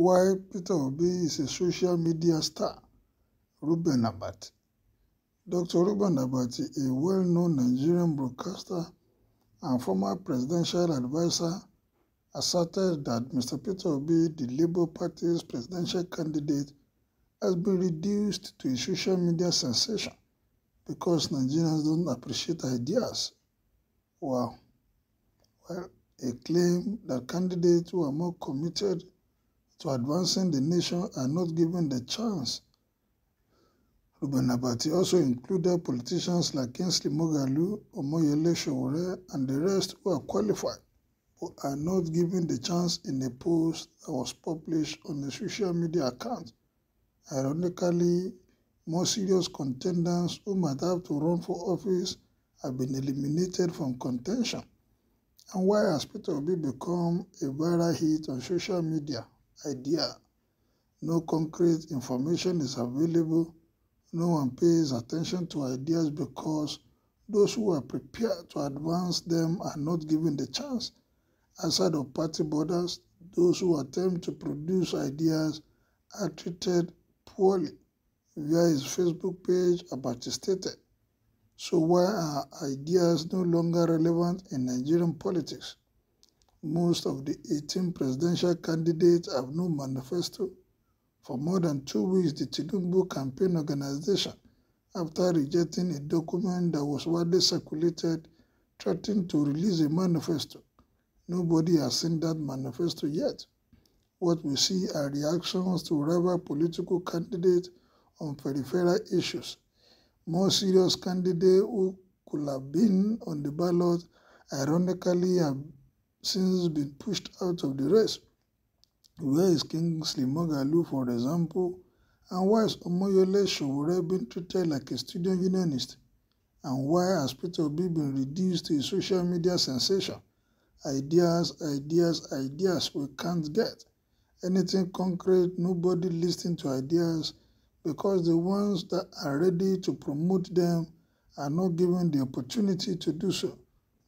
why Peter Obi is a social media star. Reuben Abati. Dr. Reuben Abati, a well-known Nigerian broadcaster and former presidential advisor, asserted that Mr. Peter Obi, the Labour Party's presidential candidate, has been reduced to a social media sensation because Nigerians don't appreciate ideas. Wow. Well, a claim that candidates who are more committed to advancing the nation are not given the chance. Reuben Abati also included politicians like Kingsley Moghalu, Omoyele Sowore, and the rest who are qualified but are not given the chance in a post that was published on a social media account. Ironically, more serious contenders who might have to run for office have been eliminated from contention. And why has Peter Obi become a viral hit on social media? Idea. No concrete information is available. No one pays attention to ideas because those who are prepared to advance them are not given the chance. Outside of party borders, those who attempt to produce ideas are treated poorly. Via his Facebook page, Abati stated, "So why are ideas no longer relevant in Nigerian politics? Most of the 18 presidential candidates have no manifesto. For more than 2 weeks, the Tinubu campaign organization, after rejecting a document that was widely circulated, threatened to release a manifesto. Nobody has seen that manifesto yet. What we see are reactions to rival political candidates on peripheral issues. More serious candidates who could have been on the ballot, ironically, have since been pushed out of the race. Where is Kingsley Moghalu, for example? And why is Omoyele Sowore being treated like a student unionist? And why has Peter Obi been reduced to a social media sensation? Ideas, ideas, ideas we can't get. Anything concrete, nobody listening to ideas because the ones that are ready to promote them are not given the opportunity to do so.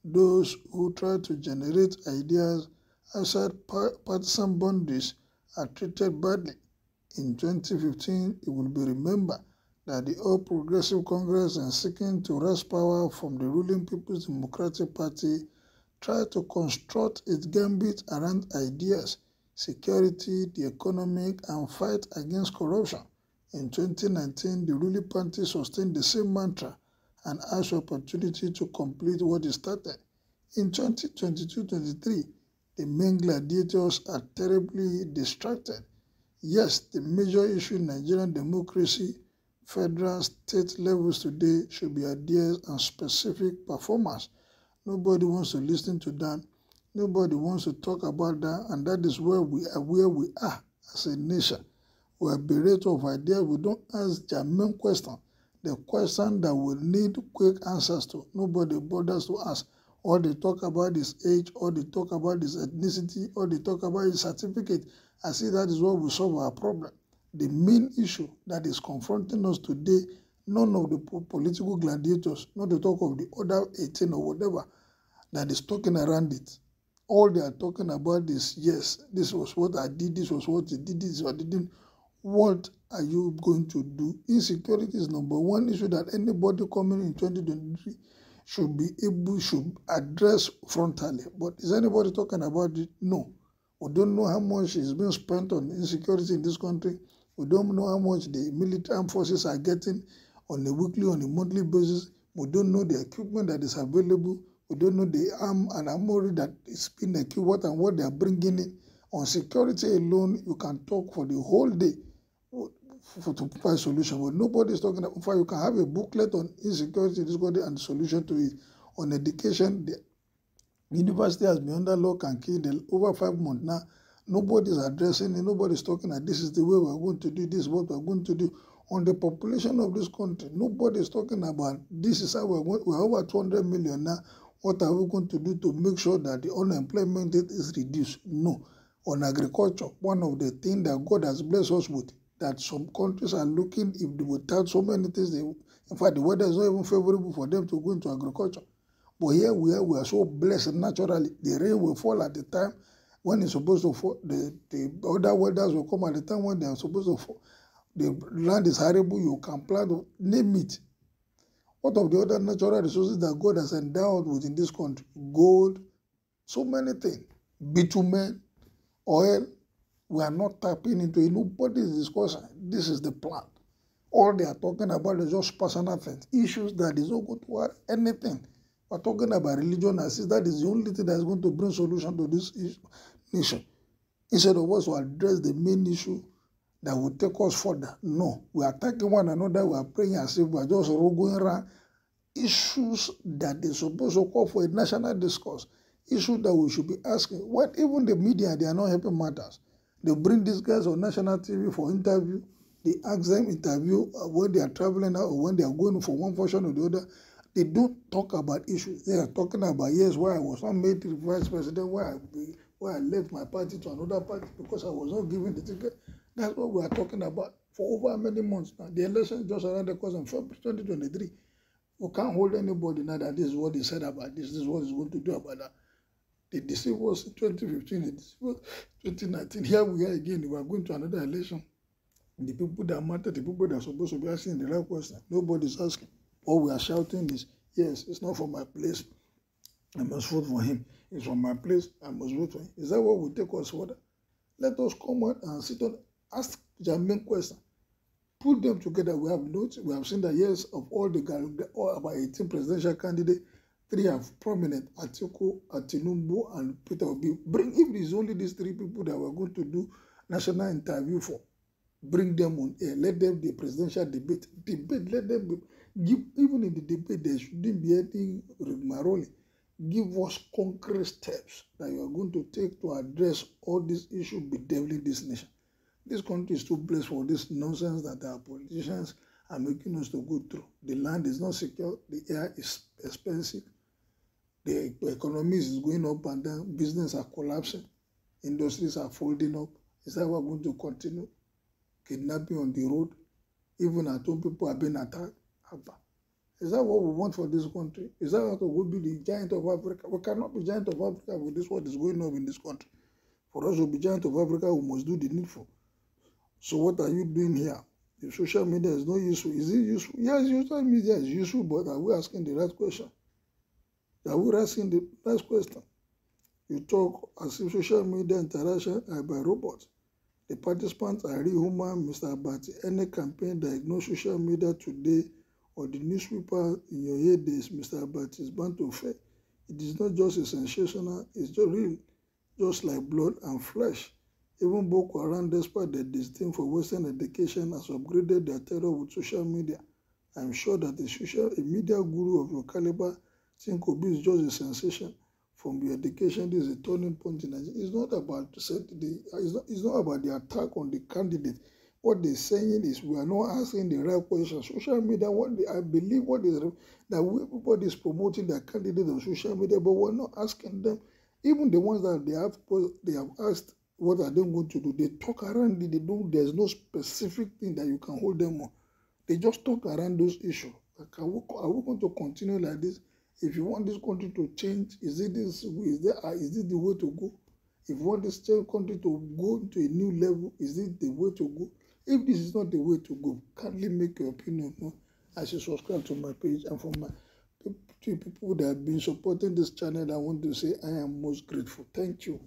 Those who try to generate ideas outside partisan boundaries are treated badly. In 2015, it will be remembered that the All Progressive Congress, in seeking to wrest power from the ruling People's Democratic Party, tried to construct its gambit around ideas, security, the economic, and fight against corruption. In 2019, the ruling party sustained the same mantra and asked for opportunity to complete what it started. In 2022-23, the main gladiators are terribly distracted. Yes, the major issue in Nigerian democracy, federal, state levels today should be ideas and specific performance. Nobody wants to listen to that. Nobody wants to talk about that, and that is where we are as a nation. We are bereft of ideas. We don't ask germane question, the question that we need quick answers to. Nobody bothers to ask. All they talk about is age, all they talk about is ethnicity, all they talk about is certificate. I see that is what will solve our problem. The main issue that is confronting us today, none of the political gladiators, not to talk of the other 18 or whatever, that is talking around it. All they are talking about is, yes, this was what I did, this was what I did, this was what I didn't. What are you going to do? Insecurity is number one issue that anybody coming in 2023 should address frontally. But is anybody talking about it? No. We don't know how much is being spent on insecurity in this country. We don't know how much the military armed forces are getting on a weekly, on a monthly basis. We don't know the equipment that is available. We don't know the arm and armory that is being equipped and what they are bringing in. On security alone, you can talk for the whole day to provide a solution. But nobody is talking about. In fact, you can have a booklet on insecurity in this country and the solution to it. On education, the university has been under lock and key over 5 months now. Nobody is addressing it. Nobody is talking that this is the way we are going to do this, what we are going to do. On the population of this country, nobody is talking about this is how we are going. We are over 200 million now. What are we going to do to make sure that the unemployment rate is reduced? No. On agriculture, one of the things that God has blessed us with, that some countries are looking, if they without so many things, in fact, the weather is not even favorable for them to go into agriculture. But here we are so blessed naturally. The rain will fall at the time, When it's supposed to fall, the other weathers will come at the time when they are supposed to fall. The land is horrible, you can plant, name it. What of the other natural resources that God has endowed within this country? Gold, so many things. Bitumen, oil, we are not tapping into it. Nobody is discussing. This is the plan. All they are talking about is just personal things, issues that is not going to add anything. We're talking about religion as if that is the only thing that is going to bring solution to this nation. Instead of us to address the main issue that will take us further. No, we are attacking one another, we are praying as if we are just going around issues that they supposed to call for a national discourse, issues that we should be asking. What even the media, they are not helping matters. They bring these guys on national TV for interview. They ask them interview when they are traveling out or when they are going from one function or the other. They don't talk about issues. They are talking about, yes, why I was not made the vice president, why I left my party to another party because I was not given the ticket. That's what we are talking about for over many months now. The election just around the corner in February 2023. We can't hold anybody now that this is what he said about this is what he's going to do about that. They deceived us in 2015, they deceived us in 2019. Here we are again, we are going to another election. The people that matter, the people that are supposed to be asking the right question, nobody's asking. All we are shouting is, yes, it's not from my place, I must vote for him. It's from my place, I must vote for him. Is that what will take us further? Let us come out and sit on, ask genuine questions. Put them together. We have notes. We have seen that, yes, of all about 18 presidential candidates, 3 are prominent: Atiku, Tinubu, and Peter Obi. Bring, if it is only these 3 people that we're going to do national interview for, bring them on air. Let them be presidential debate. Let them give, even in the debate, there shouldn't be any rigmarole. Give us concrete steps that you are going to take to address all these issues bedeviling this nation. This country is too blessed for this nonsense that our politicians are making us to go through. The land is not secure. The air is expensive. The economy is going up and down. Business are collapsing. Industries are folding up. Is that we're going to continue? Kidnapping on the road. Even at home, people are being attacked. Is that what we want for this country? Is that what we will be the giant of Africa? We cannot be giant of Africa with this what is going on in this country. For us to be giant of Africa, we must do the needful. So what are you doing here? If social media is not useful, is it useful? Yes, social media is useful, but are we asking the right question? Are we asking the right question? You talk as if social media interaction are by robots. The participants are real human, Mr. Abati. Any campaign that ignores social media today or the newspaper in your heydays, Mr. Abati, is bound to fail. It is not just a sensational, it's just real, just like blood and flesh. Even Boko Haram, despite their disdain for Western education, has upgraded their terror with social media. I am sure that a media guru of your caliber think Obi is just a sensation. From your education, this is a turning point in Nigeria. It's not about it's not about the attack on the candidate. What they're saying is we are not asking the right questions. Social media, I believe that everybody is promoting their candidate on social media, but we're not asking them. Even the ones that they have asked, what are they going to do? They talk around it. There's no specific thing that you can hold them on. They just talk around those issues. Like, are we going to continue like this? If you want this country to change, is it this the way to go? If you want this country to go to a new level, is it the way to go? If this is not the way to go, kindly make your opinion known. I should subscribe to my page, and for my people that have been supporting this channel, I want to say I am most grateful. Thank you.